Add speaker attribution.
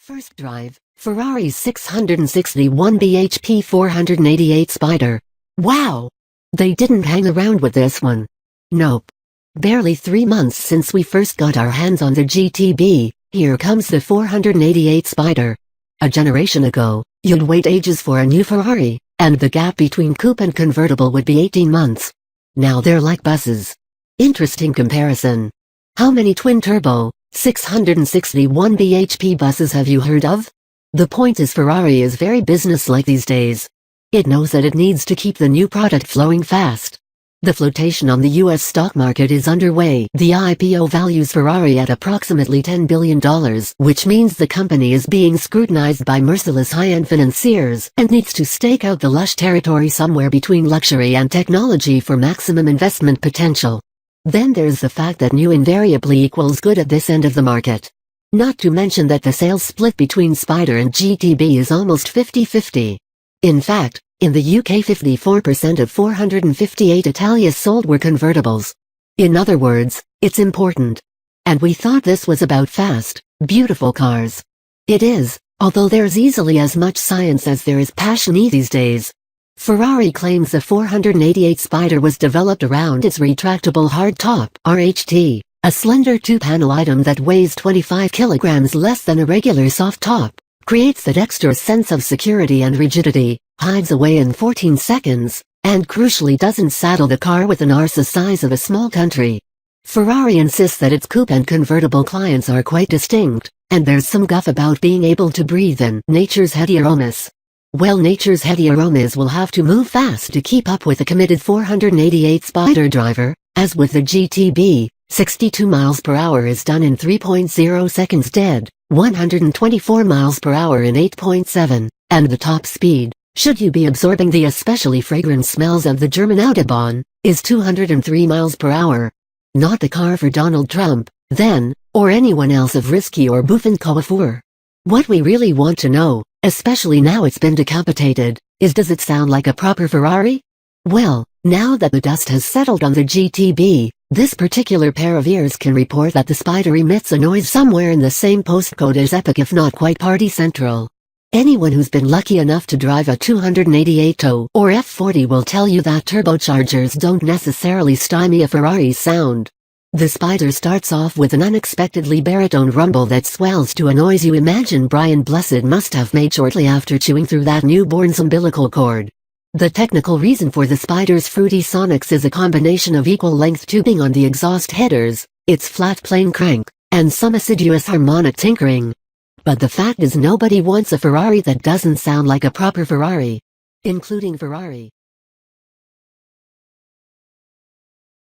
Speaker 1: First drive, Ferrari's 661 bhp 488 Spider. Wow! They didn't hang around with this one. Nope. Barely 3 months since we first got our hands on the GTB, here comes the 488 Spider. A generation ago, you'd wait ages for a new Ferrari, and the gap between coupe and convertible would be 18 months. Now they're like buses. Interesting comparison. How many twin-turbo, 661 bhp buses have you heard of? The point is Ferrari is very business-like these days. It knows that it needs to keep the new product flowing fast. The flotation on the US stock market is underway. The IPO values Ferrari at approximately $10 billion, which means the company is being scrutinized by merciless high-end financiers and needs to stake out the lush territory somewhere between luxury and technology for maximum investment potential. Then there's the fact that new invariably equals good at this end of the market. Not to mention that the sales split between Spider and GTB is almost 50-50. In fact, in the UK 54% of 458 Italias sold were convertibles. In other words, it's important. And we thought this was about fast, beautiful cars. It is, although there's easily as much science as there is passion these days. Ferrari claims the 488 Spider was developed around its retractable hardtop (RHT), a slender two-panel item that weighs 25 kilograms less than a regular soft top, creates that extra sense of security and rigidity, hides away in 14 seconds, and crucially doesn't saddle the car with an arse the size of a small country. Ferrari insists that its coupe and convertible clients are quite distinct, and there's some guff about being able to breathe in nature's heady aromas. Well, nature's heady aromas will have to move fast to keep up with a committed 488 Spider driver. As with the GTB, 62 miles per hour is done in 3.0 seconds dead, 124 miles per hour in 8.7, and the top speed, should you be absorbing the especially fragrant smells of the German Autobahn, is 203 miles per hour. Not the car for Donald Trump, then, or anyone else of risky or bouffant coiffure. What we really want to know, especially now it's been decapitated, is does it sound like a proper Ferrari? Well, now that the dust has settled on the GTB, this particular pair of ears can report that the Spider emits a noise somewhere in the same postcode as Epic, if not quite Party Central. Anyone who's been lucky enough to drive a 288 TO or F40 will tell you that turbochargers don't necessarily stymie a Ferrari's sound. The Spider starts off with an unexpectedly baritone rumble that swells to a noise you imagine Brian Blessed must have made shortly after chewing through that newborn's umbilical cord. The technical reason for the Spider's fruity sonics is a combination of equal-length tubing on the exhaust headers, its flat plane crank, and some assiduous harmonic tinkering. But the fact is nobody wants a Ferrari that doesn't sound like a proper Ferrari. Including Ferrari.